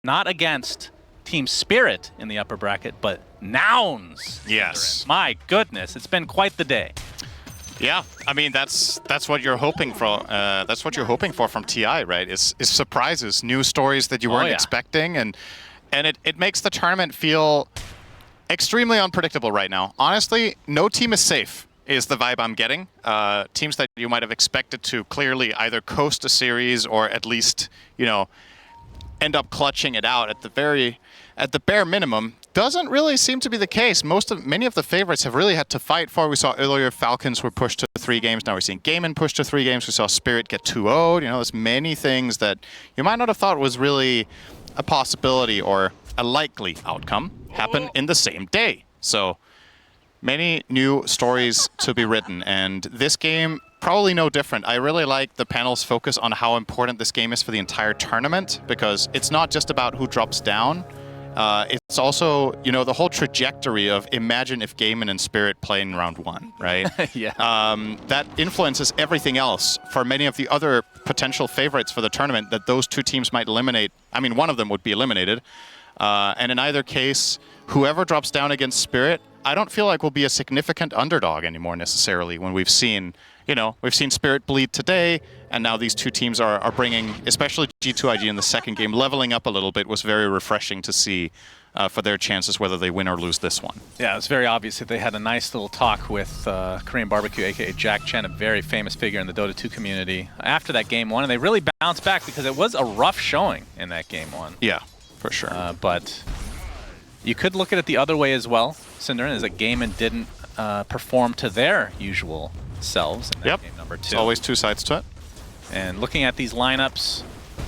not against Team Spirit in the upper bracket, but Nouns. Yes. My goodness, it's been quite the day. Yeah, I mean that's what you're hoping for. That's what you're hoping for from TI, right? Is surprises, new stories that you weren't expecting, and it makes the tournament feel extremely unpredictable right now. Honestly, no team is safe, is the vibe I'm getting. Teams that you might have expected to clearly either coast a series or at least, you know, end up clutching it out at the bare minimum, doesn't really seem to be the case. Many of the favorites have really had to fight for. We saw earlier Falcons were pushed to 3 games. Now we're seeing Gaimin pushed to 3 games. We saw Spirit get 2-0'd. You know, there's many things that you might not have thought was really a possibility or a likely outcome happen in the same day. So many new stories to be written, and this game probably no different. I really like the panel's focus on how important this game is for the entire tournament, because it's not just about who drops down. It's also, you know, the whole trajectory of imagine if Gaimin and Spirit play in round 1, right? Yeah. That influences everything else for many of the other potential favorites for the tournament that those 2 teams might eliminate. I mean, one of them would be eliminated. And in either case, whoever drops down against Spirit, I don't feel like will be a significant underdog anymore necessarily when we've seen, you know, we've seen Spirit bleed today, and now these 2 teams are bringing, especially G2.iG in the second game, leveling up a little bit. Was very refreshing to see for their chances whether they win or lose this one. Yeah, it's very obvious that they had a nice little talk with Korean Barbecue, aka Jack Chen, a very famous figure in the Dota 2 community, after that game 1, and they really bounced back because it was a rough showing in that game 1. Yeah, for sure. But you could look at it the other way as well, Cinderin, is that Gaimin didn't perform to their usual selves in that game number 2. There's always 2 sides to it. And looking at these lineups,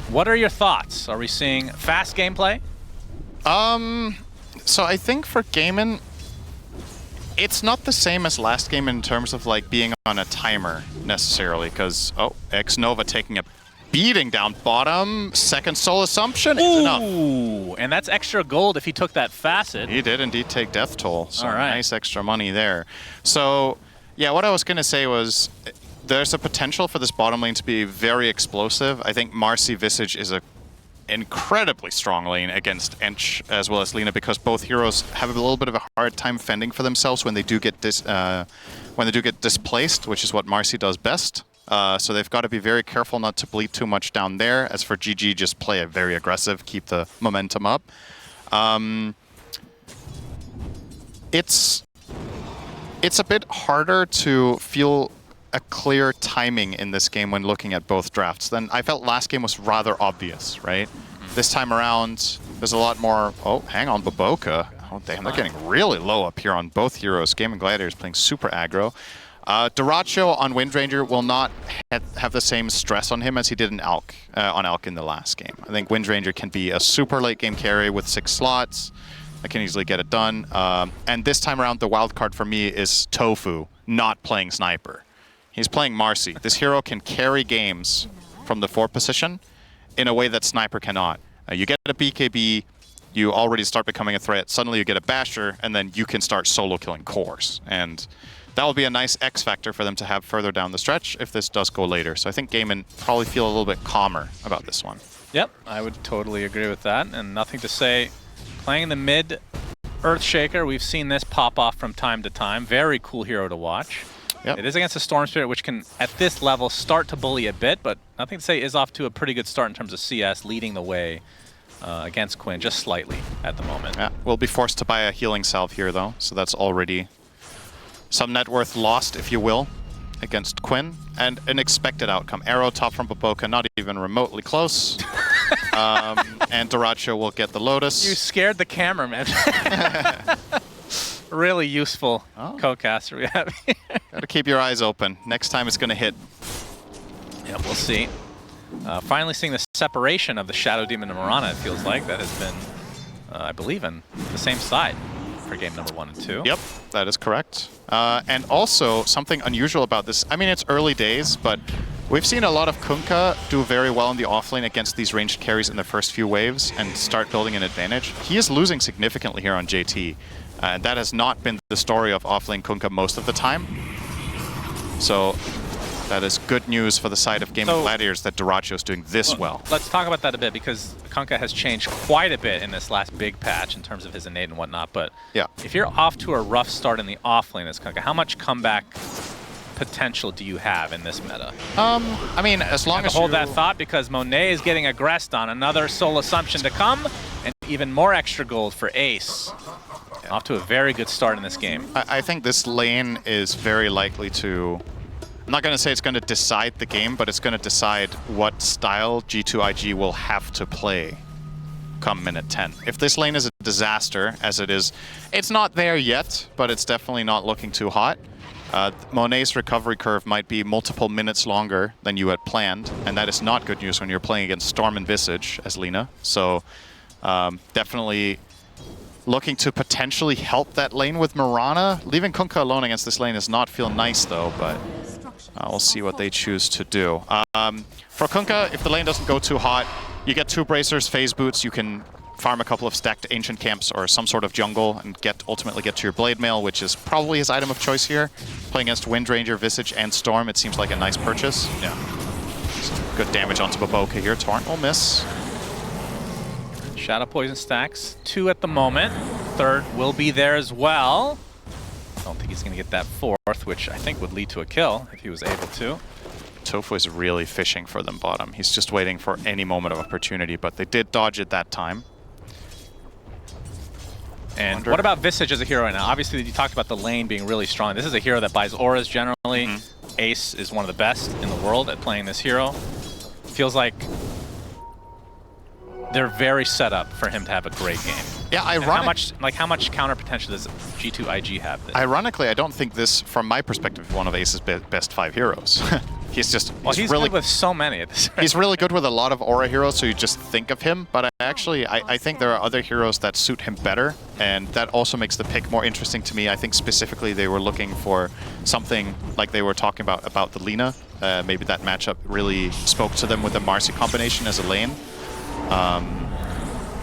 what are your thoughts? Are we seeing fast gameplay? So I think for Gaimin, it's not the same as last game in terms of like being on a timer necessarily, because X-Nova taking a beating down bottom, second soul assumption is enough. Ooh, and that's extra gold if he took that facet. He did indeed take death toll, so nice extra money there. So yeah, what I was gonna say was there's a potential for this bottom lane to be very explosive. I think Marcy Visage is a incredibly strong lane against Ench as well as Lina, because both heroes have a little bit of a hard time fending for themselves when they do get displaced, which is what Marcy does best. So they've got to be very careful not to bleed too much down there. As for GG, just play it very aggressive, keep the momentum up. It's a bit harder to feel a clear timing in this game when looking at both drafts. Then I felt last game was rather obvious, right? This time around, there's a lot more. Oh, hang on, Baboka. Oh, damn, they're getting really low up here on both heroes. Gaimin Gladiators playing super aggro. Duracho on Windranger will not have the same stress on him as he did in on Alk in the last game. I think Windranger can be a super late game carry with 6 slots. I can easily get it done. And this time around, the wild card for me is Tofu not playing Sniper. He's playing Marcy. This hero can carry games from the 4 position in a way that Sniper cannot. You get a BKB, you already start becoming a threat. Suddenly you get a Basher, and then you can start solo killing cores. And that will be a nice X factor for them to have further down the stretch if this does go later. So I think Gaimin probably feel a little bit calmer about this one. Yep, I would totally agree with that. And nothing to say. Playing the mid Earthshaker, we've seen this pop off from time to time. Very cool hero to watch. Yep. It is against a Storm Spirit, which can, at this level, start to bully a bit, but nothing to say is off to a pretty good start in terms of CS, leading the way against Quinn, just slightly at the moment. Yeah, we'll be forced to buy a healing salve here, though, so that's already some net worth lost, if you will, against Quinn, and an expected outcome. Arrow top from Baboka, not even remotely close. And Duracho will get the Lotus. You scared the cameraman. Really useful co-caster we have here. Gotta keep your eyes open. Next time it's gonna hit. Yeah, we'll see. Finally seeing the separation of the Shadow Demon and Mirana, it feels like. That has been, I believe, in the same side for game number 1 and 2. Yep, that is correct. And also, something unusual about this, I mean, it's early days, but we've seen a lot of Kunkka do very well in the offlane against these ranged carries in the first few waves and start building an advantage. He is losing significantly here on JT. And that has not been the story of offlane Kunkka most of the time. So that is good news for the side of Gaimin Gladiators that Dyrachio's doing this well. Let's talk about that a bit, because Kunkka has changed quite a bit in this last big patch in terms of his innate and whatnot. But if you're off to a rough start in the off lane as Kunkka, how much comeback potential do you have in this meta? I mean, as long as hold that thought, because Monet is getting aggressed on another soul assumption to come, and even more extra gold for Ace. Off to a very good start in this game. I think this lane is very likely to... I'm not going to say it's going to decide the game, but it's going to decide what style G2.iG will have to play come minute 10. If this lane is a disaster, as it is, it's not there yet, but it's definitely not looking too hot. Monet's recovery curve might be multiple minutes longer than you had planned, and that is not good news when you're playing against Storm and Visage as Lina. So definitely looking to potentially help that lane with Mirana. Leaving Kunkka alone against this lane does not feel nice though, but we'll see what they choose to do. For Kunkka, if the lane doesn't go too hot, you get 2 bracers, phase boots, you can farm a couple of stacked ancient camps or some sort of jungle and ultimately get to your blade mail, which is probably his item of choice here. Playing against Wind Ranger, Visage, and Storm, it seems like a nice purchase. Yeah. Good damage onto Baboka here. Torrent will miss. Shadow Poison stacks, 2 at the moment. 3rd will be there as well. I don't think he's going to get that 4th, which I think would lead to a kill if he was able to. Tofu is really fishing for them bottom. He's just waiting for any moment of opportunity, but they did dodge it that time. And what about Visage as a hero right now? Obviously, you talked about the lane being really strong. This is a hero that buys auras generally. Ace is one of the best in the world at playing this hero. Feels like they're very set up for him to have a great game. Yeah, how much counter potential does G2.iG have? Ironically, I don't think this, from my perspective, is one of Ace's best 5 heroes. He's just he's really good with so many at this. He's really good with a lot of aura heroes, so you just think of him. But I think there are other heroes that suit him better, and that also makes the pick more interesting to me. I think specifically they were looking for something like they were talking about the Lina. Maybe that matchup really spoke to them with the Marcy combination as a lane.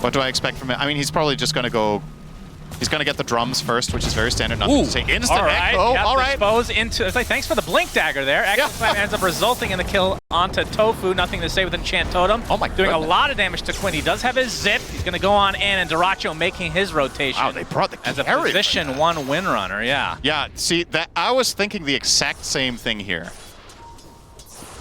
What do I expect from him? I mean, he's probably just going to go... He's going to get the drums first, which is very standard. Nothing to say. Instant echo. All right. Expose into... It's like, thanks for the blink dagger there. Echo Slam ends up resulting in the kill onto Tofu. Nothing to say with Enchant Totem. Oh my Doing a lot of damage to Quinn. He does have his zip. He's going to go on in, and Dyrachio making his rotation. Wow, they brought the as a position 1 win runner, yeah. Yeah, see, that I was thinking the exact same thing here.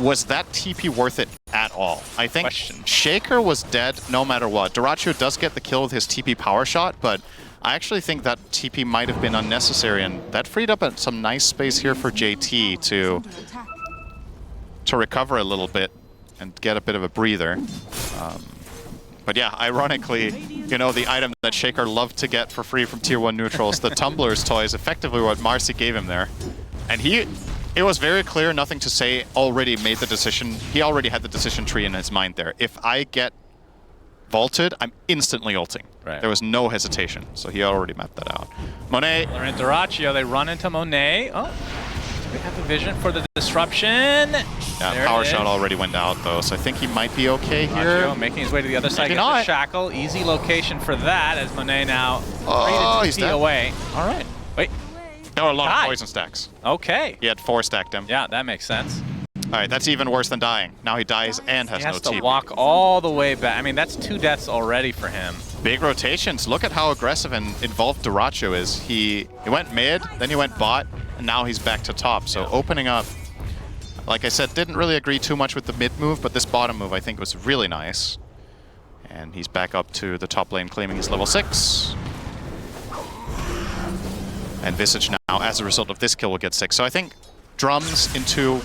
Was that TP worth it at all? I think Shaker was dead no matter what. Dyrachio does get the kill with his TP power shot, but I actually think that TP might have been unnecessary, and that freed up some nice space here for JT to recover a little bit and get a bit of a breather. But yeah, ironically, you know, the item that Shaker loved to get for free from Tier 1 neutrals, the Tumbler's toy, is effectively what Marcy gave him there. And it was very clear, nothing to say, already made the decision. He already had the decision tree in his mind there. If I get vaulted, I'm instantly ulting. Right. There was no hesitation, so he already mapped that out. Monet. They're in Dyrachio, they run into Monet. Oh, do they have the vision for the disruption? Yeah, power shot already went out though, so I think he might be okay here. Dyrachio making his way to the other side, gets the shackle. Easy location for that as Monet now he's dead. Away. All right, wait. There were a lot of poison stacks. Okay. He had 4 stacked him. Yeah, that makes sense. All right, that's even worse than dying. Now he dies and has no TP. He has to walk all the way back. I mean, that's 2 deaths already for him. Big rotations. Look at how aggressive and involved Dyrachio is. He went mid, then he went bot, and now he's back to top. So opening up, like I said, didn't really agree too much with the mid move, but this bottom move I think was really nice. And he's back up to the top lane, claiming his level 6. And Visage now, as a result of this kill, will get 6. So I think drums into...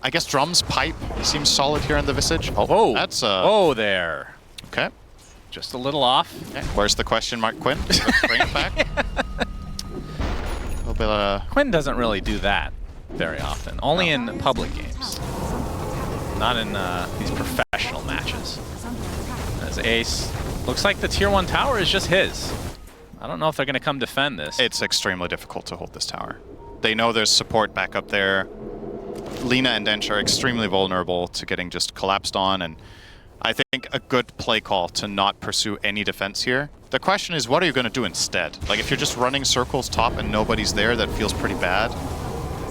I guess drums, pipe seems solid here in the Visage. Oh, that's oh, there. Okay. Just a little off. Okay. Where's the question mark, Quinn? Bring it back. A little bit, Quinn doesn't really do that very often. Only in public games. Not in these professional matches. As Ace, looks like the Tier 1 tower is just his. I don't know if they're going to come defend this. It's extremely difficult to hold this tower. They know there's support back up there. Lina and Dench are extremely vulnerable to getting just collapsed on, and I think a good play call to not pursue any defense here. The question is, what are you going to do instead? Like, if you're just running circles top and nobody's there, that feels pretty bad.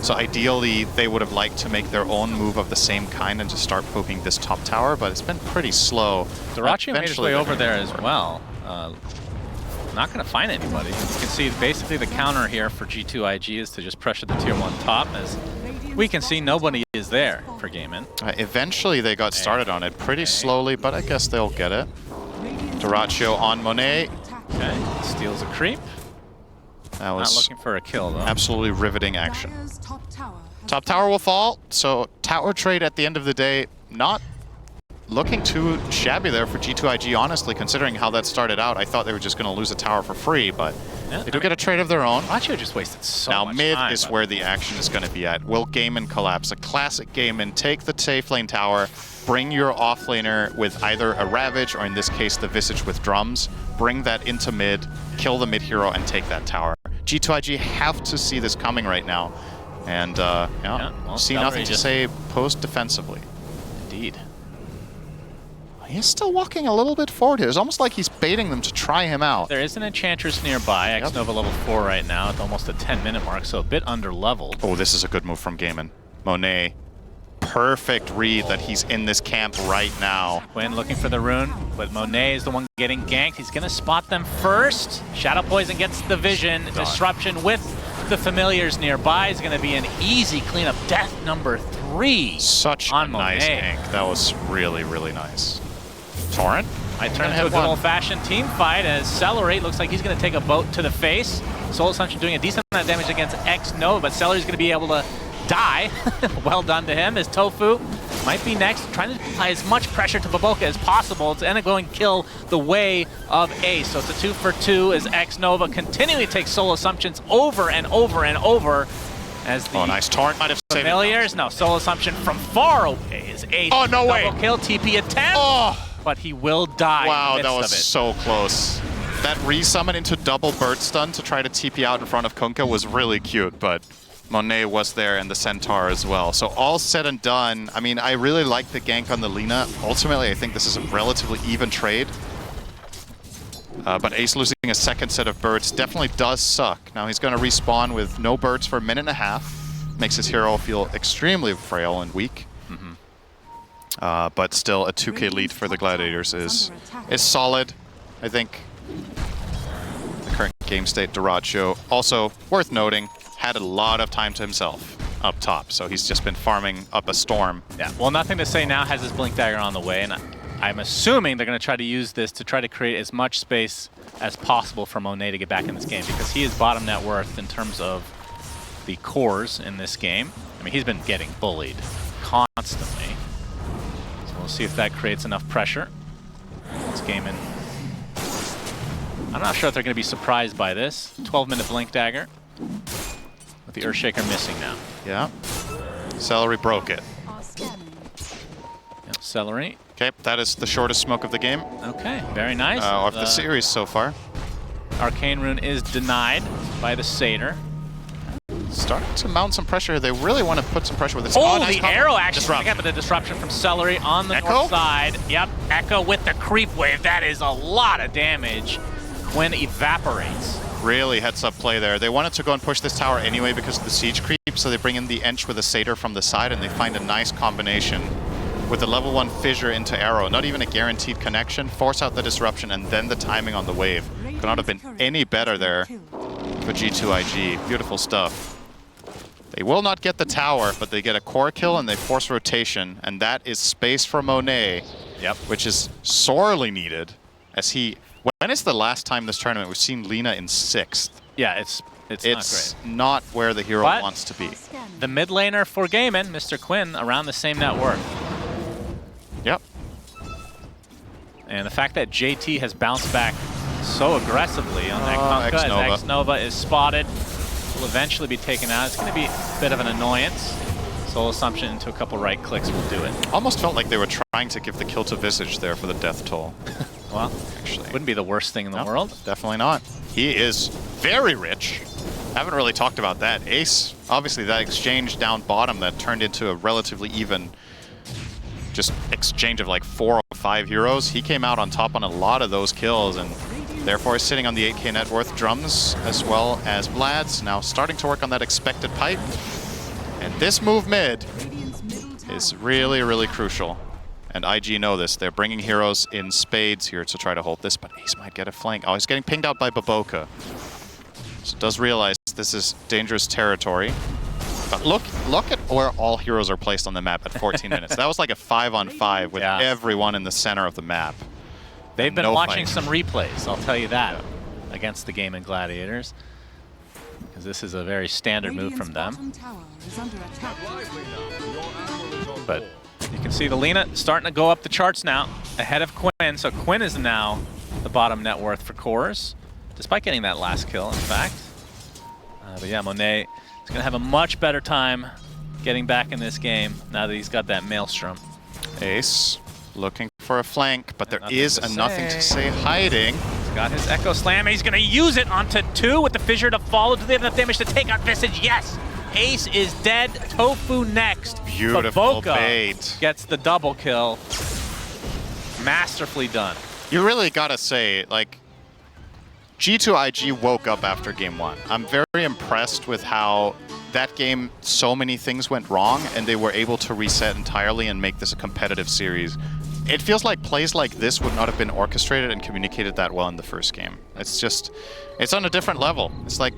So ideally, they would have liked to make their own move of the same kind and just start poking this top tower, but it's been pretty slow. Dyrachyo made his way over there as well. Not going to find anybody. You can see basically the counter here for G2.iG is to just pressure the tier 1 top. As we can see, nobody is there for Gaimin. Eventually, they got started on it pretty slowly, but I guess they'll get it. Dyrachyo on Monet. Okay, steals a creep. That was not looking for a kill, though. Absolutely riveting action. Top tower will fall, so tower trade at the end of the day, not looking too shabby there for G2.iG, honestly, considering how that started out. I thought they were just going to lose a tower for free, but they do get a trade of their own. Dyrachyo just wasted so now, much mid time, is where the action is going to be at. Will Gaimin collapse? A classic Gaimin. Take the safe lane tower, bring your offlaner with either a Ravage, or in this case, the Visage with drums. Bring that into mid, kill the mid hero, and take that tower. G2.iG have to see this coming right now. And, well, see nothing to say post-defensively. Indeed. He's still walking a little bit forward here. It's almost like he's baiting them to try him out. There is an Enchantress nearby. X-Nova level 4 right now at almost a 10-minute mark, so a bit under-leveled. Oh, this is a good move from Gaimin. Monet, perfect read that he's in this camp right now. Quinn looking for the rune, but Monet is the one getting ganked. He's going to spot them first. Shadow Poison gets the vision. Disruption with the familiars nearby is going to be an easy cleanup. Death number 3 Such on a nice Monet. gank. That was really, really nice. Torrent? Might turn into a good old-fashioned team fight as Celery looks like he's going to take a boat to the face. Soul Assumption doing a decent amount of damage against X-Nova, but Celery's going to be able to die. Well done to him, as Tofu might be next, trying to apply as much pressure to Baboka as possible. It's going to go and kill the way of Ace. So it's a 2 for 2 as X-Nova continually takes Soul Assumptions over and over and over. As the nice. Torrent might have saved familiars. No, Soul Assumption from far away is Ace. Oh, no way. Double kill, TP attempt. Oh. But he will die. Wow, in the midst that was of it. so close. That resummon into double bird stun to try to TP out in front of Kunkka was really cute, but Monet was there and the Centaur as well. So all said and done, I mean, I really like the gank on the Lina. Ultimately, I think this is a relatively even trade. But Ace losing a second set of birds definitely does suck. Now he's going to respawn with no birds for a minute and a half. Makes his hero feel extremely frail and weak. But still, a 2k lead for the Gladiators is solid. I think the current game state, Dyrachyo, also worth noting, had a lot of time to himself up top, so he's just been farming up a storm. Yeah, well, nothing to say now, has his Blink Dagger on the way, and I'm assuming they're going to try to use this to try to create as much space as possible for Monet to get back in this game, because he is bottom net worth in terms of the cores in this game. I mean, he's been getting bullied constantly. We'll see if that creates enough pressure. Let's game in. I'm not sure if they're going to be surprised by this. 12-minute Blink Dagger. With the Earthshaker missing now. Yeah. Celery broke it. Yep, Celery. Okay, that is the shortest smoke of the game. Okay, very nice. Of the series so far. Arcane Rune is denied by the Satyr. Starting to mount some pressure. They really want to put some pressure with this. Oh, nice the arrow action. Disrupt. But the disruption from Celery on the Echo? north side. Yep, Echo with the creep wave. That is a lot of damage. Quinn evaporates. Really heads up play there. They wanted to go and push this tower anyway because of the siege creep, so they bring in the Ench with a Satyr from the side, and they find a nice combination with the level 1 fissure into arrow. Not even a guaranteed connection. Force out the disruption and then the timing on the wave. Could not have been any better there for G2.iG. Beautiful stuff. They will not get the tower, but they get a core kill and they force rotation, and that is space for Monet, which is sorely needed. As he, when is the last time this tournament we've seen Lina in 6th? Yeah, it's not great. Not where the hero wants to be. The mid laner for Gaimin, Mr. Quinn, around the same net worth. Yep. And the fact that JT has bounced back so aggressively on that Kunkka as X-Nova is spotted, will eventually be taken out. It's going to be a bit of an annoyance. Soul Assumption into a couple right clicks will do it. Almost felt like they were trying to give the kill to Visage there for the death toll. Well, actually, wouldn't be the worst thing in the world. Definitely not. He is very rich. Haven't really talked about that. Ace, obviously that exchange down bottom that turned into a relatively even just exchange of like 4 or 5 heroes. He came out on top on a lot of those kills, and therefore is sitting on the 8k net worth. Drums as well as Vlad's now starting to work on that expected pipe. And this move mid is really, really crucial. And IG know this. They're bringing heroes in spades here to try to hold this, but Ace might get a flank. Oh, he's getting pinged out by Baboka. So does realize this is dangerous territory. But look at where all heroes are placed on the map at 14 minutes. That was like a 5-on-5 with everyone in the center of the map. They've been watching some replays, I'll tell you that, against the Gaimin Gladiators. Because this is a very standard move from them. But you can see the Lina starting to go up the charts now, ahead of Quinn. So Quinn is now the bottom net worth for cores, despite getting that last kill, in fact. But yeah, Monet is going to have a much better time getting back in this game now that he's got that Maelstrom. Ace looking for a flank, but there is a nothing to say hiding. He's got his Echo Slam, and he's going to use it onto 2 with the Fissure to follow. Do they have enough damage to take out Visage? Yes! Ace is dead. Tofu next. Beautiful Baboka bait. Gets the double kill. Masterfully done. You really gotta say, like, G2.iG woke up after game 1. I'm very impressed with how that game, so many things went wrong, and they were able to reset entirely and make this a competitive series. It feels like plays like this would not have been orchestrated and communicated that well in the first game. It's just, it's on a different level. It's like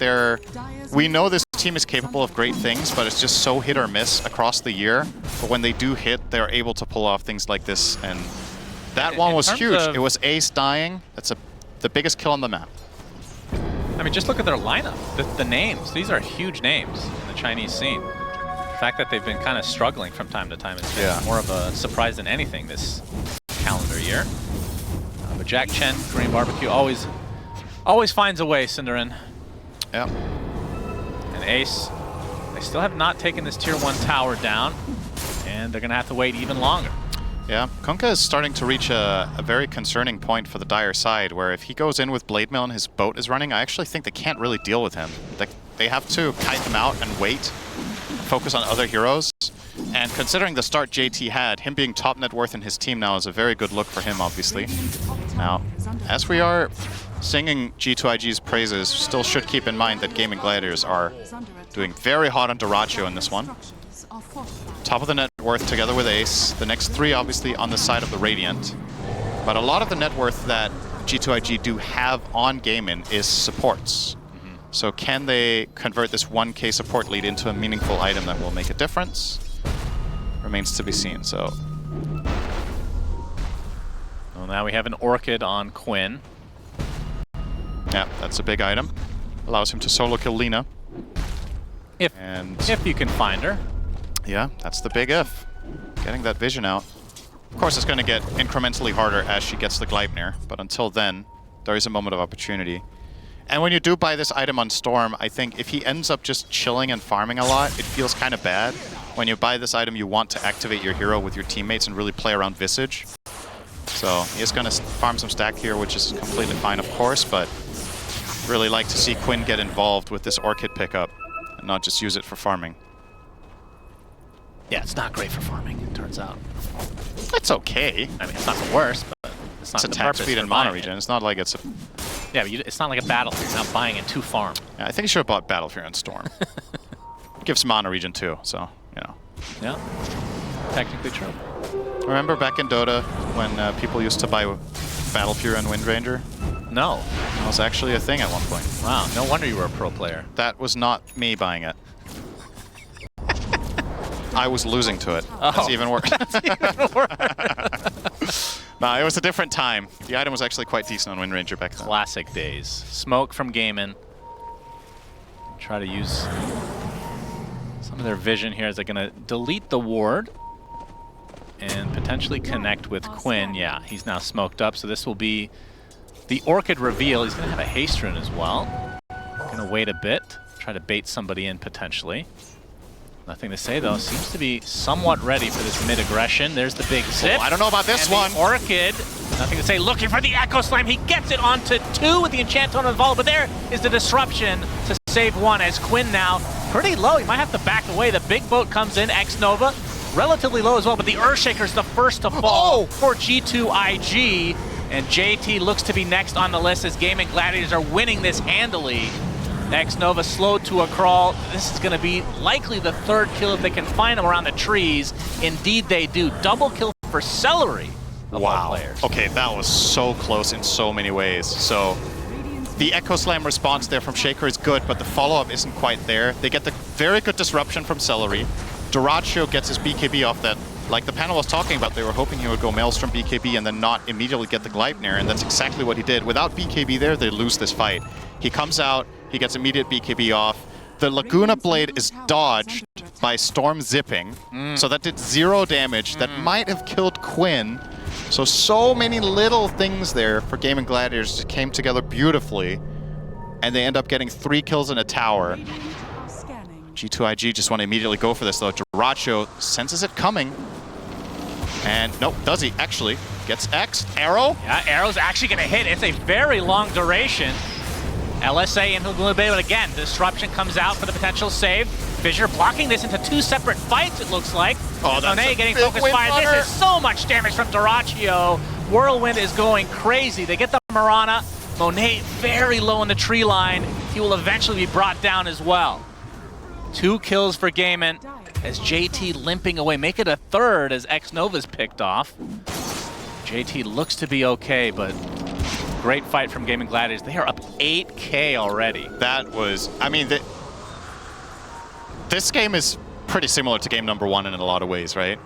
we know this team is capable of great things, but it's just so hit or miss across the year. But when they do hit, they're able to pull off things like this, and that one was huge. It was Ace dying. That's the biggest kill on the map. I mean, just look at their lineup. The names. These are huge names in the Chinese scene. The fact that they've been kind of struggling from time to time has been more of a surprise than anything this calendar year. But Jack Chen, Korean Barbecue, always finds a way, Cinderin. Yeah. And Ace, they still have not taken this tier 1 tower down, and they're going to have to wait even longer. Yeah, Kunkka is starting to reach a very concerning point for the Dire side, where if he goes in with Blade Mail and his boat is running, I actually think they can't really deal with him. They have to kite him out and wait, focus on other heroes. And considering the start JT had, him being top net worth in his team now is a very good look for him, obviously. Now, as we are singing G2.iG's praises, still should keep in mind that Gaimin Gladiators are doing very hot on Duracho in this one. Top of the net worth together with Ace. The next 3 obviously on the side of the Radiant. But a lot of the net worth that G2.iG do have on Gaimin is supports. So can they convert this 1k support lead into a meaningful item that will make a difference? Remains to be seen. So well, now we have an Orchid on Quinn. Yeah, that's a big item. Allows him to solo kill Lina. If you can find her. Yeah, that's the big if. Getting that vision out. Of course, it's going to get incrementally harder as she gets the Gleipnir, but until then, there is a moment of opportunity. And when you do buy this item on Storm, I think if he ends up just chilling and farming a lot, it feels kind of bad. When you buy this item, you want to activate your hero with your teammates and really play around Visage. So he is going to farm some stack here, which is completely fine, of course, but really like to see Quinn get involved with this Orchid pickup and not just use it for farming. Yeah, it's not great for farming, it turns out. It's okay. I mean, it's not the worst, but it's not the attack purpose speed and mono regen. It's not like it's a... Yeah, but it's not like a Battlefield. You're not buying it to farm. Yeah, I think you should have bought Battlefield on Storm. Gives mono regen too, so, you know. Yeah, technically true. Remember back in Dota when people used to buy Battle Fury and Windranger? No. That was actually a thing at one point. Wow, no wonder you were a pro player. That was not me buying it. I was losing to it. Oh. That's even worse. That's even worse. No, it was a different time. The item was actually quite decent on Windranger back then. Classic days. Smoke from Gaimin. Try to use some of their vision here as they're going to delete the ward and potentially connect with Quinn. Yeah, he's now smoked up, so this will be the Orchid reveal. He's going to have a haste rune as well. Going to wait a bit, try to bait somebody in potentially. Nothing to say though. Seems to be somewhat ready for this mid-aggression. There's the big zip. Oh, I don't know about this one. Orchid, nothing to say. Looking for the Echo Slam. He gets it onto 2 with the enchant on the volley, but there is the disruption to save 1 as Quinn now pretty low. He might have to back away. The big boat comes in. X-Nova relatively low as well, but the Earthshaker's the first to fall for G2.iG. And JT looks to be next on the list as Gaimin Gladiators are winning this handily. Xnova slowed to a crawl. This is going to be likely the third kill if they can find him around the trees. Indeed they do. Double kill for Celery. Wow. Okay, that was so close in so many ways. So the Echo Slam response there from Shaker is good, but the follow-up isn't quite there. They get the very good disruption from Celery. Duracho gets his BKB off that. Like the panel was talking about, they were hoping he would go Maelstrom BKB and then not immediately get the Gleipnir, and that's exactly what he did. Without BKB there, they lose this fight. He comes out, he gets immediate BKB off. The Laguna Blade is dodged by Storm Zipping, so that did 0 damage. That might have killed Quinn. So many little things there for Gaimin Gladiators just came together beautifully, and they end up getting 3 kills in a tower. G2.iG just want to immediately go for this though. Duracho senses it coming. And nope, does he? Actually gets X. Arrow? Yeah, Arrow's actually going to hit. It's a very long duration. LSA into Laguna Bay, but again, Disruption comes out for the potential save. Fissure blocking this into 2 separate fights, it looks like. Oh, that's Monet getting focus fire. This is so much damage from Duracho. Whirlwind is going crazy. They get the Mirana. Monet very low in the tree line. He will eventually be brought down as well. 2 kills for Gaimin as JT limping away. Make it a third as Xnova's picked off. JT looks to be okay, but great fight from Gaimin Gladiators. They are up 8K already. That was, I mean, this game is pretty similar to game number 1 in a lot of ways, right?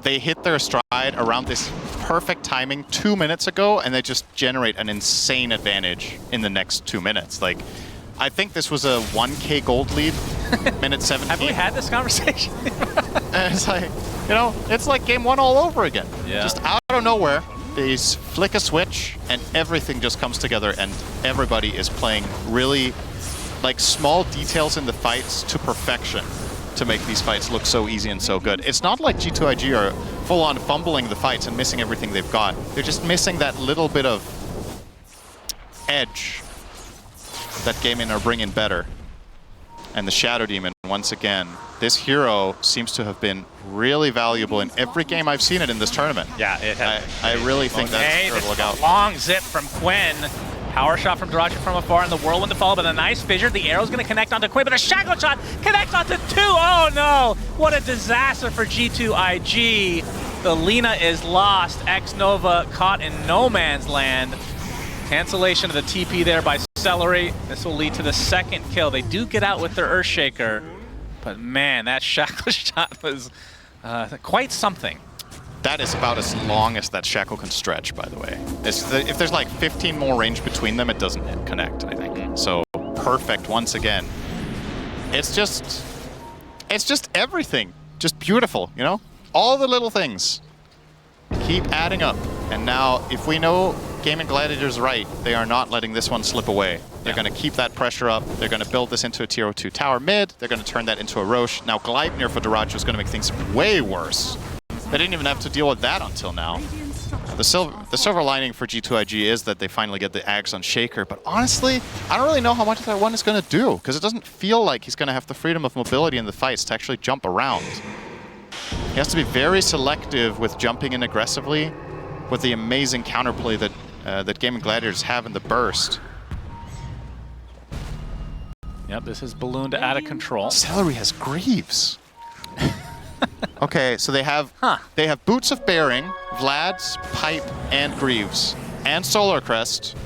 They hit their stride around this perfect timing 2 minutes ago, and they just generate an insane advantage in the next 2 minutes. Like, I think this was a 1K gold lead, minute 17. Have we had this conversation? And it's like, you know, it's like game 1 all over again. Yeah. Just out of nowhere, they flick a switch and everything just comes together and everybody is playing really like small details in the fights to perfection to make these fights look so easy and so good. It's not like G2.iG are full-on fumbling the fights and missing everything they've got. They're just missing that little bit of edge that Gaimin are bringing better. And the Shadow Demon, once again, this hero seems to have been really valuable in every game I've seen it in this tournament. Yeah, it has. I really think that's a look out. Long zip from Quinn. Power shot from Duracho from afar, and the Whirlwind to follow, but a nice fissure. The arrow's going to connect onto Quinn, but a shackle shot connects onto 2. Oh no! What a disaster for G2.iG. The Lina is lost. Xnova caught in no man's land. Cancellation of the TP there by Celery. This will lead to the 2nd kill. They do get out with their Earthshaker, but man, that shackle shot was quite something. That is about as long as that shackle can stretch, by the way. If there's like 15 more range between them, it doesn't connect, I think. So perfect once again. It's just everything. Just beautiful, you know? All the little things keep adding up. And now, if we know Gaimin Gladiators right, they are not letting this one slip away. They're going to keep that pressure up. They're going to build this into a tier 2 tower mid. They're going to turn that into a Roche. Now Gleipnir for Duracho is going to make things way worse. They didn't even have to deal with that until now. The silver lining for G2.iG is that they finally get the Axe on Shaker, but honestly, I don't really know how much that one is going to do, because it doesn't feel like he's going to have the freedom of mobility in the fights to actually jump around. He has to be very selective with jumping in aggressively, with the amazing counterplay that that Gaimin Gladiators have in the burst. Yep, this is ballooned out of control. Celery has Greaves. Okay, so they have Boots of Bearing, Vlad's, Pipe, and Greaves, and Solar Crest,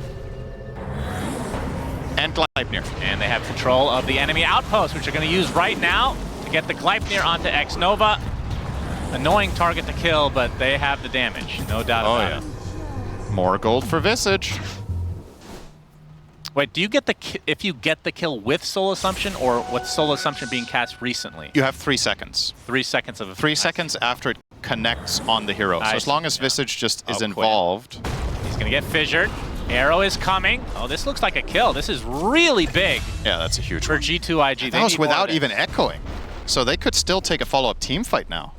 and Gleipnir. And they have control of the enemy outpost, which they're going to use right now to get the Gleipnir onto Xnova. Annoying target to kill, but they have the damage, no doubt about it. More gold for Visage. Wait, do you get if you get the kill with Soul Assumption, or with Soul Assumption being cast recently? You have 3 seconds. 3 seconds of a 3 seconds after it connects on the hero. So as long as Visage just is involved. He's gonna get fissured. Arrow is coming. Oh, this looks like a kill. This is really big. Yeah, that's a huge for one. G2.iG. That was without even echoing. So they could still take a follow-up team fight now.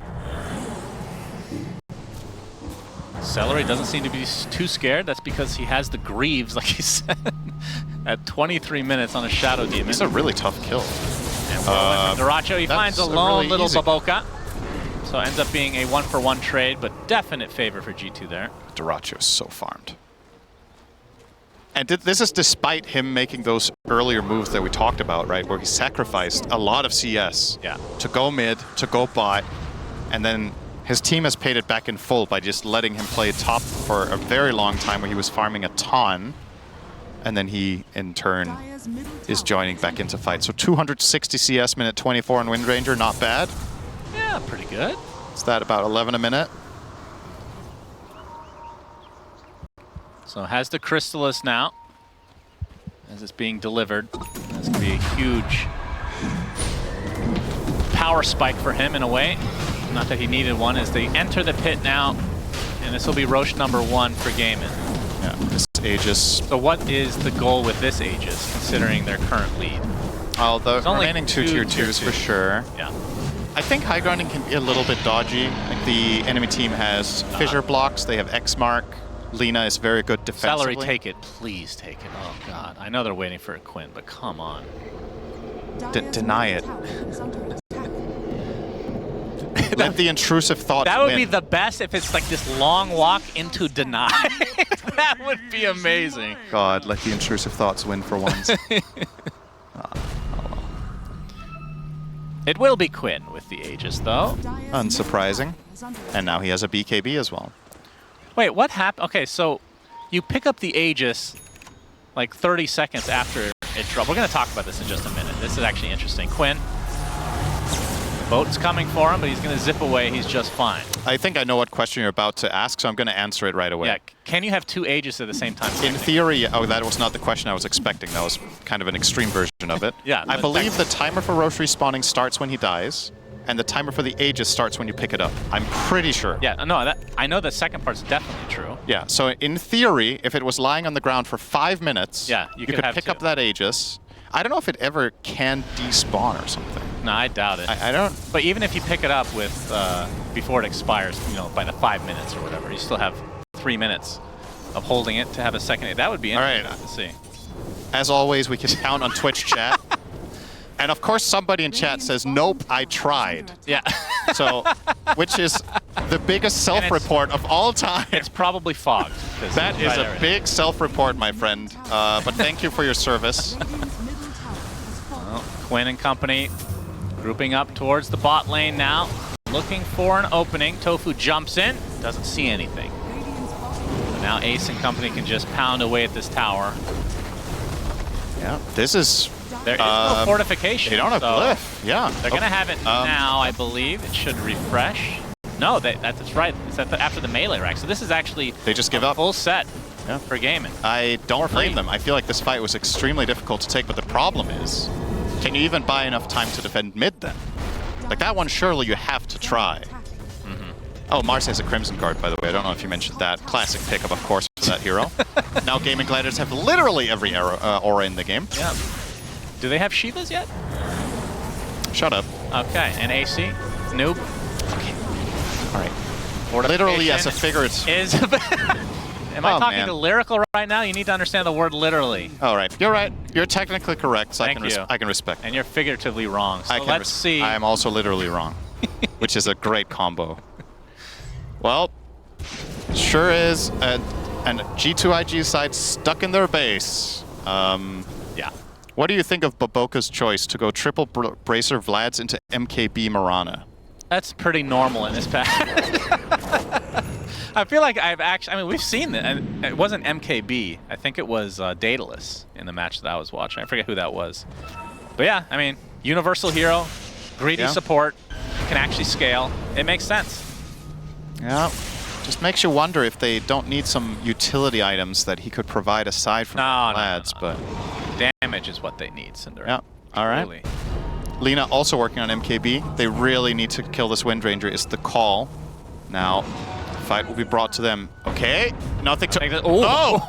Celery doesn't seem to be too scared. That's because he has the Greaves, like he said, at 23 minutes on a Shadow Demon. It's a really tough kill. And Duracho, he finds a lone little Baboka. So ends up being a 1-for-1 trade, but definite favor for G2 there. Duracho is so farmed. And this is despite him making those earlier moves that we talked about, right? Where he sacrificed a lot of CS to go mid, to go bot, and then his team has paid it back in full by just letting him play top for a very long time where he was farming a ton. And then he, in turn, is joining back into fight. So 260 CS, minute 24 on Wind Ranger, not bad. Yeah, pretty good. Is that about 11 a minute? So has the Crystallis now, as it's being delivered. That's going to be a huge power spike for him in a way. Not that he needed one, as they enter the pit now. And this will be Roche #1 for Gaimin. Yeah, this Aegis. So what is the goal with this Aegis, considering their current lead? Oh, the remaining two tier 2s for sure. Yeah. I think high grounding can be a little bit dodgy. Like the enemy team has fissure blocks, they have X mark. Lina is very good defensively. Celery, take it. Please take it. Oh, God. I know they're waiting for a Quinn, but come on. Deny it. Let the intrusive thoughts That would win. be the best if it's like this long walk into deny. That would be amazing. God, let the intrusive thoughts win for once. It will be Quinn with the Aegis, though. Unsurprising. And now he has a BKB as well. Wait, what happened? Okay, so you pick up the Aegis like 30 seconds after it dropped. We're going to talk about this in just a minute. This is actually interesting. Quinn, the boat's coming for him, but he's going to zip away. He's just fine. I think I know what question you're about to ask, so I'm going to answer it right away. Yeah, can you have two Aegis at the same time? In theory, oh, that was not the question I was expecting. That was kind of an extreme version of it. Yeah. I believe the timer for Roche respawning starts when he dies, and the timer for the Aegis starts when you pick it up. I'm pretty sure. Yeah, no, I know the second part's definitely true. Yeah, so in theory, if it was lying on the ground for 5 minutes, you could pick up that Aegis. I don't know if it ever can despawn or something. No, I doubt it. I don't. But even if you pick it up with before it expires, you know, by the 5 minutes or whatever, you still have 3 minutes of holding it to have a second. That would be interesting to see. As always, we can count on Twitch chat. And of course, somebody in chat says, "Nope, I tried." Yeah. So, which is the biggest self-report of all time. It's probably fogged. That is a big self-report, my friend. But thank you for your service. Well, Quinn and company grouping up towards the bot lane now, looking for an opening. Tofu jumps in, doesn't see anything. So now Ace and company can just pound away at this tower. Yeah, this is... There is no fortification. They don't have glyph, yeah. They're going to have it now, I believe. It should refresh. No, that's right. It's after the melee rack. So this is actually they just give up. Full set for Gaimin. I don't blame them. I feel like this fight was extremely difficult to take, but the problem is, can you even buy enough time to defend mid then? Like that one, surely you have to try. Oh, Mars has a Crimson Guard, by the way. I don't know if you mentioned that. Classic pickup, of course, for that hero. Now Gaimin Gladiators have literally every aura in the game. Yeah. Do they have Shivas yet? Shut up. Okay, and AC? Noob? Okay. All right. Literally as a figurative. Am I talking to lyrical right now? You need to understand the word literally. All right. You're right. You're technically correct, so I can respect. And you're figuratively wrong. So let's see. I am also literally wrong, which is a great combo. Well, sure is. And G2.iG side stuck in their base. Yeah. What do you think of Baboka's choice to go triple Bracer Vlads into MKB Mirana? That's pretty normal in this patch. I feel like I mean, we've seen it, and it wasn't MKB. I think it was Daedalus in the match that I was watching. I forget who that was. But yeah, I mean, universal hero, greedy support, can actually scale. It makes sense. Yeah. Just makes you wonder if they don't need some utility items that he could provide aside from Vlads, but... Damage is what they need, Cinder. Yeah, all right. Really. Lina also working on MKB. They really need to kill this Wind Ranger is the call. Now, fight will be brought to them. Okay, nothing to... Oh!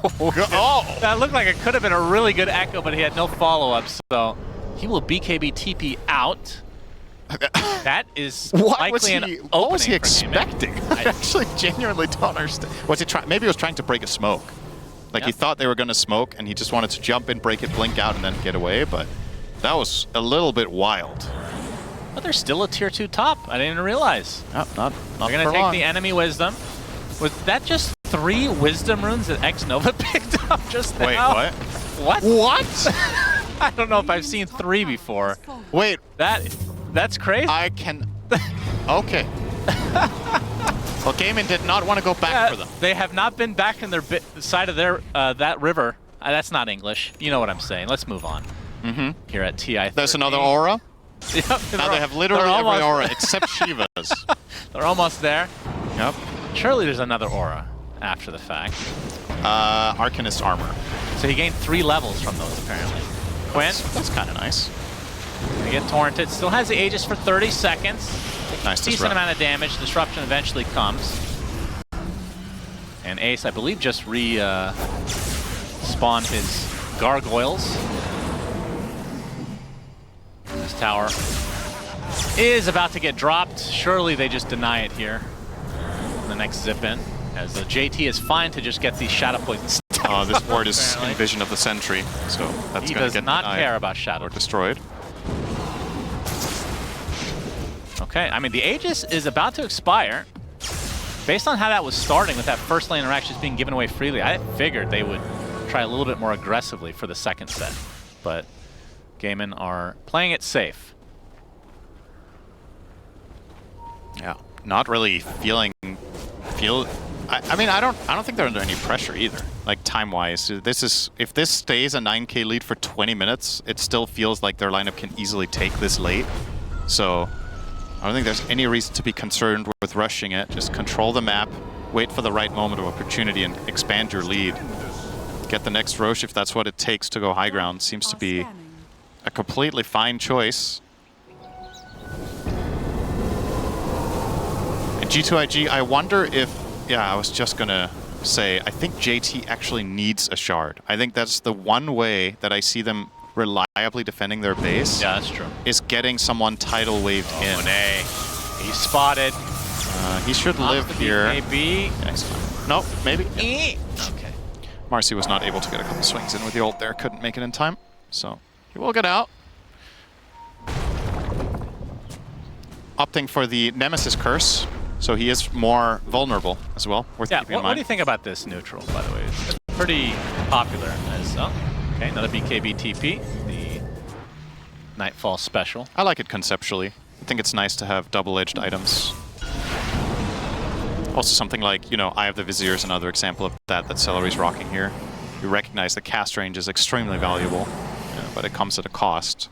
That looked like it could have been a really good echo, but he had no follow-up, so he will BKB TP out. That is likely an opening. What was he expecting? I actually genuinely don't understand. Was he trying? Maybe he was trying to break a smoke. Like he thought they were going to smoke, and he just wanted to jump in, break it, blink out, and then get away. But that was a little bit wild. But there's still a tier 2 top. I didn't realize. Not They're going to take the enemy wisdom. Was that just 3 wisdom runes that X Nova picked up just now. Wait, what? What? What? I don't know if I've seen 3 before. Wait. That's crazy. I can... Okay. Well, Gaimin did not want to go back for them. They have not been back in their side of their that river. That's not English. You know what I'm saying. Let's move on. Here at TI. There's another aura. Yep, now they have literally every aura except Shiva's. They're almost there. Yep. Surely there's another aura after the fact. Arcanist armor. So he gained 3 levels from those apparently. Quinn. That's kind of nice. They get torrented. Still has the Aegis for 30 seconds. Nice decent amount of damage. Disruption eventually comes. And Ace, I believe, just spawned his gargoyles. This tower is about to get dropped. Surely they just deny it here. The next zip in, as the JT is fine to just get these shadow poisons. This ward is in vision of the sentry, so that's he going to does get not care about shadow or destroyed. Okay, I mean the Aegis is about to expire. Based on how that was starting with that first lane interactions being given away freely, I figured they would try a little bit more aggressively for the second set, but Gaimin are playing it safe. Yeah, not really I mean, I don't think they're under any pressure either. Like time-wise, if this stays a 9K lead for 20 minutes, it still feels like their lineup can easily take this late. So I don't think there's any reason to be concerned with rushing it. Just control the map, wait for the right moment of opportunity, and expand your lead. Get the next Roche if that's what it takes to go high ground. Seems to be a completely fine choice. And G2.iG, I wonder if... Yeah, I was just going to say, I think JT actually needs a shard. I think that's the one way that I see them reliably defending their base. Yeah, that's true. Is getting someone tidal waved in. Monet. He's spotted. He should live here. Maybe. Next time. Nope, maybe. Okay. Marcy was not able to get a couple swings in with the ult there. Couldn't make it in time. So he will get out. Opting for the Nemesis Curse. So he is more vulnerable as well. Worth keeping in mind. What do you think about this neutral, by the way? It's pretty popular. Okay, another BKB TP, the Nightfall special. I like it conceptually. I think it's nice to have double-edged items. Also something like, you know, Eye of the Vizier is another example of that Celery's rocking here. You recognize the cast range is extremely valuable, but it comes at a cost.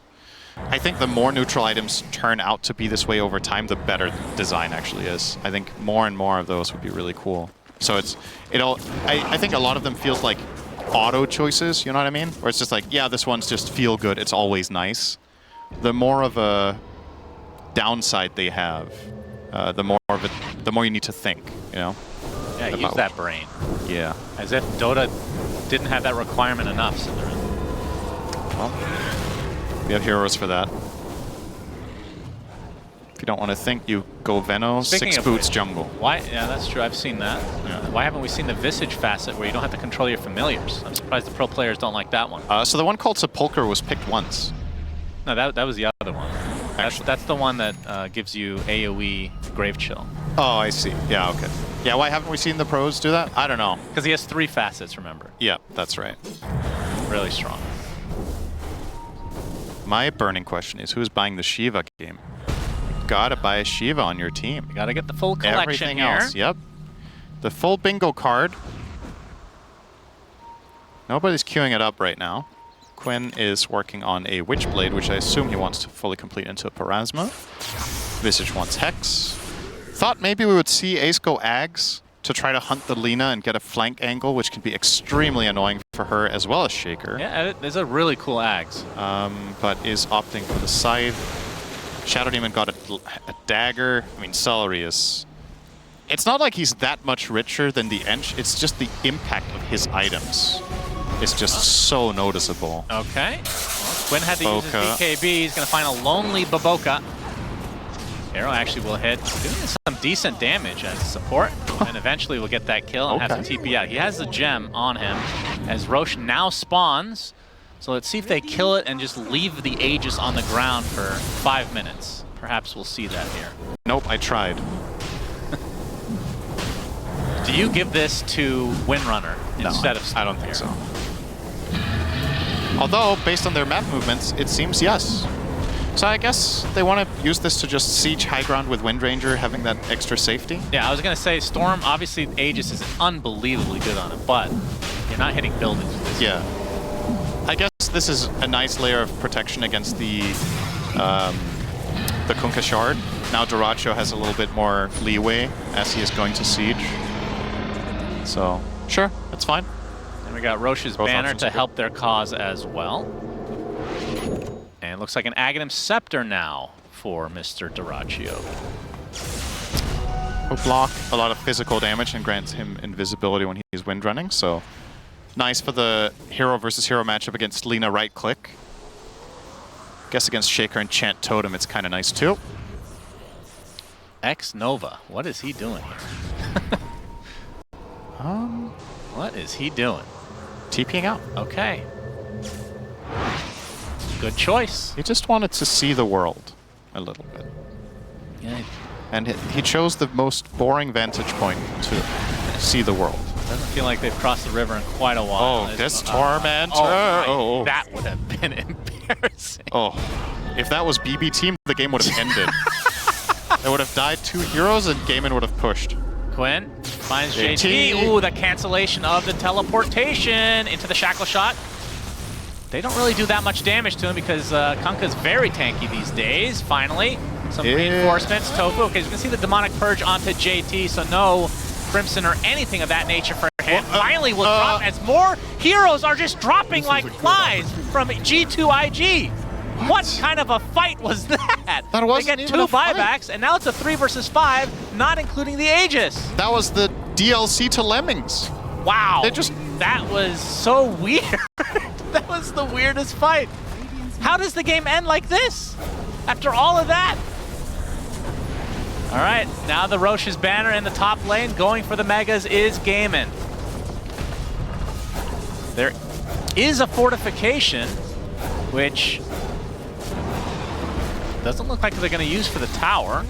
I think the more neutral items turn out to be this way over time, the better design actually is. I think more and more of those would be really cool. So I think a lot of them feels like auto choices, you know what I mean? Where it's just like, yeah, this one's just feel good, it's always nice. The more of a downside they have, the more you need to think, you know? Yeah, use that brain. Yeah. As if Dota didn't have that requirement enough, Cinderin. Well, we have heroes for that. If you don't want to think, you go Veno, 6 boots jungle. Why? Yeah, that's true. I've seen that. Yeah. Why haven't we seen the Visage facet where you don't have to control your familiars? I'm surprised the pro players don't like that one. So the one called Sepulcher was picked once. No, that was the other one. That's the one that gives you AoE Grave Chill. Oh, I see. Yeah, okay. Yeah, why haven't we seen the pros do that? I don't know. Because he has 3 facets, remember? Yeah, that's right. Really strong. My burning question is, who's buying the Shiva game? You gotta buy a Shiva on your team. You gotta get the full collection Everything here. else, yep. The full bingo card. Nobody's queuing it up right now. Quinn is working on a Witchblade, which I assume he wants to fully complete into a Parasma. Visage wants Hex. Thought maybe we would see Ace go Ags to try to hunt the Lina and get a flank angle, which can be extremely annoying for her as well as Shaker. Yeah, there's a really cool Ags. But is opting for the Scythe. Shadow Demon got a dagger. I mean, Celery is... It's not like he's that much richer than the Ench, it's just the impact of his items. It's just so noticeable. Okay. Well, Quinn had to use his BKB. He's going to find a lonely Baboka. Arrow actually will hit, doing some decent damage as support, and eventually will get that kill and have to TP out. He has the gem on him as Roche now spawns. So let's see if they kill it and just leave the Aegis on the ground for 5 minutes. Perhaps we'll see that here. Nope, I tried. Do you give this to Windrunner instead of Storm? I don't think so. Although, based on their map movements, it seems yes. So I guess they want to use this to just siege high ground with Windranger, having that extra safety. Yeah, I was going to say Storm, obviously Aegis is unbelievably good on it, but you're not hitting buildings with this. Yeah. I guess this is a nice layer of protection against the Kunkka Shard. Now Dyrachyo has a little bit more leeway as he is going to siege. So, sure, that's fine. And we got Roche's banner to help their cause as well. And it looks like an Aghanim Scepter now for Mr. Dyrachyo. Will block a lot of physical damage and grants him invisibility when he's windrunning, so nice for the hero versus hero matchup against Lina right click. Guess against Shaker and Chant Totem it's kind of nice too. X Nova, what is he doing here? What is he doing? TPing out. Okay. Good choice. He just wanted to see the world a little bit. Yeah. And he chose the most boring vantage point to see the world. Doesn't feel like they've crossed the river in quite a while. Oh, this Tormentor! Oh, that would have been embarrassing. Oh, if that was BB Team, the game would have ended. They would have died 2 heroes and Gaimin would have pushed. Quinn finds JT. Ooh, the cancellation of the teleportation into the shackle shot. They don't really do that much damage to him because Kunkka's very tanky these days. Finally, some reinforcements. Tofu. Okay, you can see the Demonic Purge onto JT, so no Crimson or anything of that nature for him. Finally will drop as more heroes are just dropping like flies from G2.iG. What kind of a fight was that? That wasn't they get even 2 buybacks, and now it's a 3 versus 5, not including the Aegis. That was the DLC to Lemmings. Wow. They just... That was so weird. That was the weirdest fight. How does the game end like this? After all of that? All right, now the Roche's banner in the top lane. Going for the Megas is Gaimin. There is a fortification, which doesn't look like they're going to use for the tower.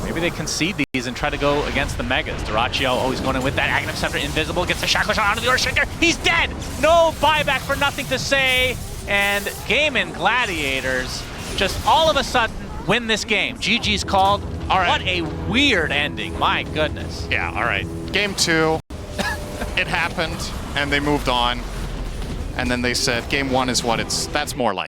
Maybe they concede these and try to go against the Megas. Dyrachyo always going in with that Aghanim Scepter, invisible, gets the shackle shot onto the Earthshaker. He's dead! No buyback for nothing to say. And Gaimin Gladiators just all of a sudden win this game. GG's called. All right. What a weird ending, my goodness. Yeah, all right. Game 2, it happened, and they moved on. And then they said, game 1 is what that's more like.